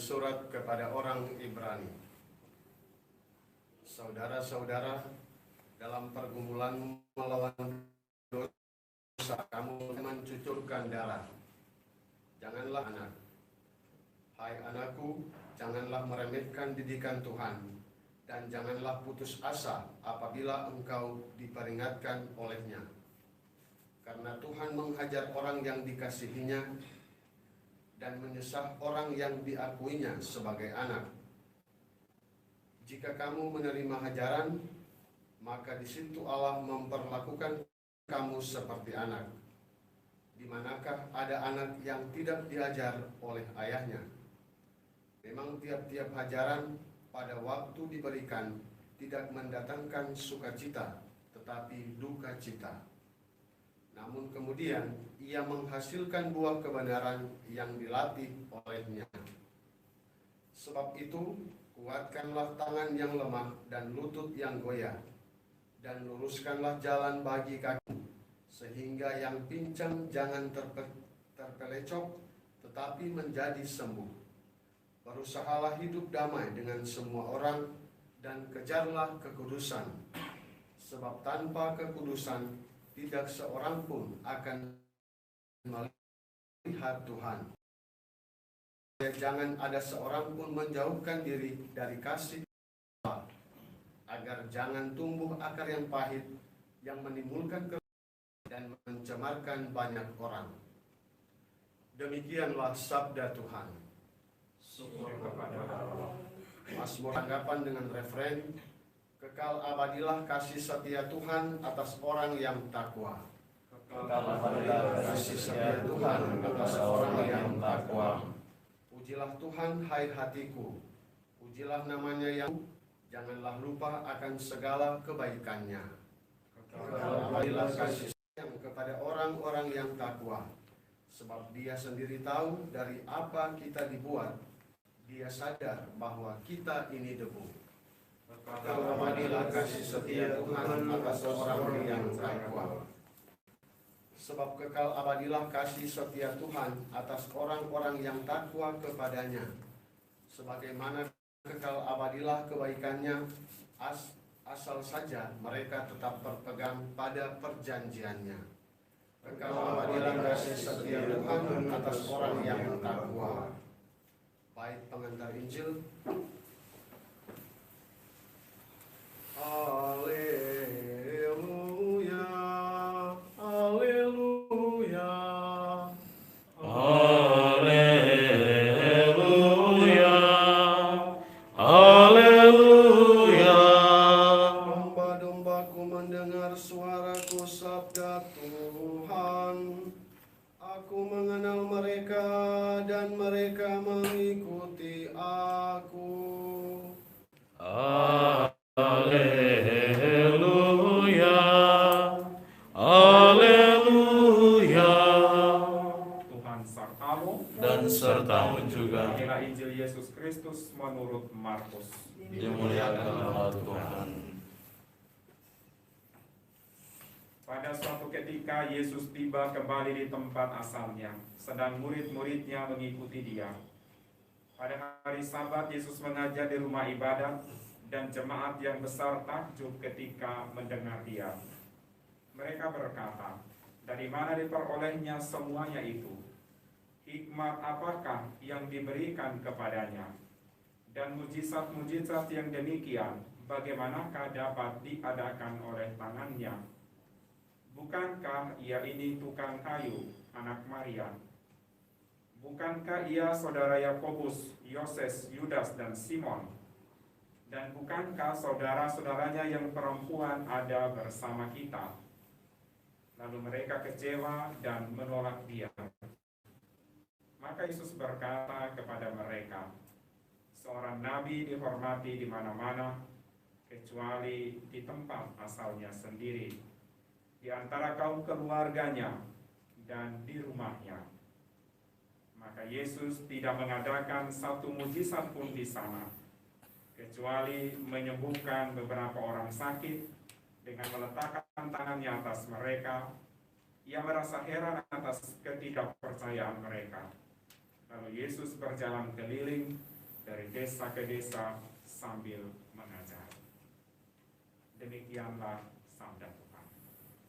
surat kepada orang Ibrani. Saudara-saudara, dalam pergumulan melawan dosa kamu mencucurkan darah. Janganlah anak. Hai anakku, janganlah meremehkan didikan Tuhan, dan janganlah putus asa apabila engkau diperingatkan olehnya. Karena Tuhan menghajar orang yang dikasihinya dan menyesah orang yang diakuinya sebagai anak. Jika kamu menerima hajaran, maka di situ Allah memperlakukan kamu seperti anak. Di manakah ada anak yang tidak diajar oleh ayahnya? Memang tiap-tiap hajaran pada waktu diberikan tidak mendatangkan sukacita, tetapi duka cita. Namun kemudian ia menghasilkan buah kebenaran yang dilatih olehnya. Sebab itu, kuatkanlah tangan yang lemah dan lutut yang goyah, dan luruskanlah jalan bagi kaki, sehingga yang pincang jangan terpelecok, tetapi menjadi sembuh. Berusahalah hidup damai dengan semua orang, dan kejarlah kekudusan, sebab tanpa kekudusan tidak seorang pun akan melihat Tuhan. Jangan ada seorang pun menjauhkan diri dari kasih Allah, agar jangan tumbuh akar yang pahit yang menimbulkan dan mencemarkan banyak orang. Demikianlah sabda Tuhan. Syukur kepada Allah. Mazmur tanggapan dengan referen, kekal abadilah kasih setia Tuhan atas orang yang takwa. Kekal abadilah kasih setia Tuhan atas orang yang takwa. Pujilah Tuhan, hai hatiku. Pujilah namanya yang janganlah lupa akan segala kebaikannya. Kekal abadilah kasih sayang kepada orang-orang yang takwa. Sebab dia sendiri tahu dari apa kita dibuat. Dia sadar bahwa kita ini debu. Kekal abadilah kasih setia Tuhan atas orang yang takwa. Sebab kekal abadilah kasih setia Tuhan atas orang-orang yang takwa kepadanya. Sebagaimana kekal abadilah kebaikannya, asal saja mereka tetap berpegang pada perjanjiannya. Kekal abadilah kasih setia Tuhan atas orang yang takwa. Baik pengantar Injil. Haleluya, haleluya, Haleluya, haleluya. Domba-dombaku mendengar suaraku, sabda Tuhan. Aku mengenal mereka dan mereka mengikuti aku. Haleluya, haleluya. Tuhan sertamu Dan sertamu juga. Inilah Injil Yesus Kristus menurut Markus. Dimuliakanlah Tuhan. Pada suatu ketika Yesus tiba kembali di tempat asalnya, sedang murid-muridnya mengikuti dia. Pada hari Sabat Yesus mengajar di rumah ibadat, dan jemaat yang besar takjub ketika mendengar dia. Mereka berkata, dari mana diperolehnya semuanya itu? Hikmat apakah yang diberikan kepadanya? Dan mujizat-mujizat yang demikian, bagaimanakah dapat diadakan oleh tangannya? Bukankah ia ini tukang kayu, anak Maria? Bukankah ia saudara Yakobus, Yoses, Yudas, dan Simon? Dan bukankah saudara-saudaranya yang perempuan ada bersama kita? Lalu mereka kecewa dan menolak dia. Maka Yesus berkata kepada mereka, seorang nabi dihormati di mana-mana, kecuali di tempat asalnya sendiri, di antara kaum keluarganya dan di rumahnya. Maka Yesus tidak mengadakan satu mujizat pun di sana, kecuali menyembuhkan beberapa orang sakit dengan meletakkan tangannya atas mereka. Ia merasa heran atas ketidakpercayaan mereka. Lalu Yesus berjalan keliling dari desa ke desa sambil mengajar. Demikianlah sabda Tuhan.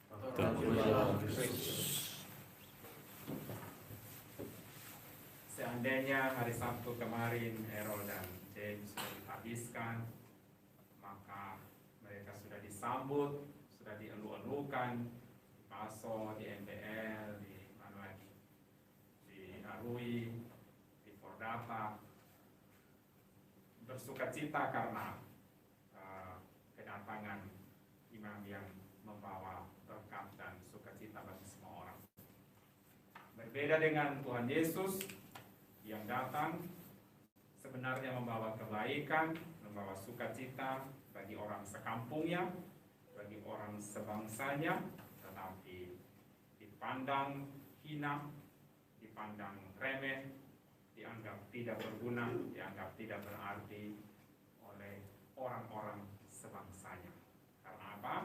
Terpujilah Kristus. Seandainya hari Sabtu kemarin Errol dan James sudah dihabiskan, maka mereka sudah disambut, sudah dielu-elukan, di PASO, di MPL, di mana lagi, di Arui, di Pordata, bersuka cita karena kedatangan imam yang membawa berkat dan sukacita bagi semua orang. Berbeda dengan Tuhan Yesus yang datang sebenarnya membawa kebaikan, membawa sukacita bagi orang sekampungnya, bagi orang sebangsanya, tetapi dipandang hina, dipandang remeh, dianggap tidak berguna, dianggap tidak berarti oleh orang-orang sebangsanya. Karena apa?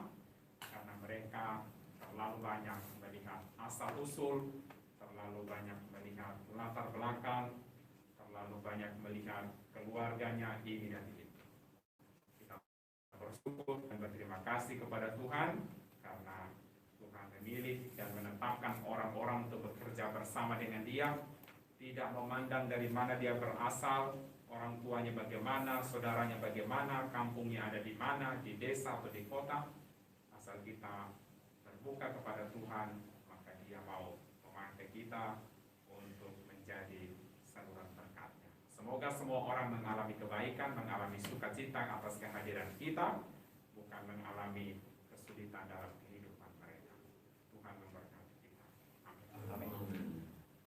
Karena mereka terlalu banyak melihat asal-usul, terlalu banyak melihat latar belakang, terlalu banyak melihat keluarganya ini dan itu. Kita bersyukur dan berterima kasih kepada Tuhan karena Tuhan memilih dan menetapkan orang-orang untuk bekerja bersama dengan Dia, tidak memandang dari mana dia berasal, orang tuanya bagaimana, saudaranya bagaimana, kampungnya ada di mana, di desa atau di kota. Asal kita terbuka kepada Tuhan, maka Dia mau memakai kita untuk menjadi saluran berkat-Nya. Semoga semua orang mengalami kebaikan, mengalami sukacita atas kehadiran kita, bukan mengalami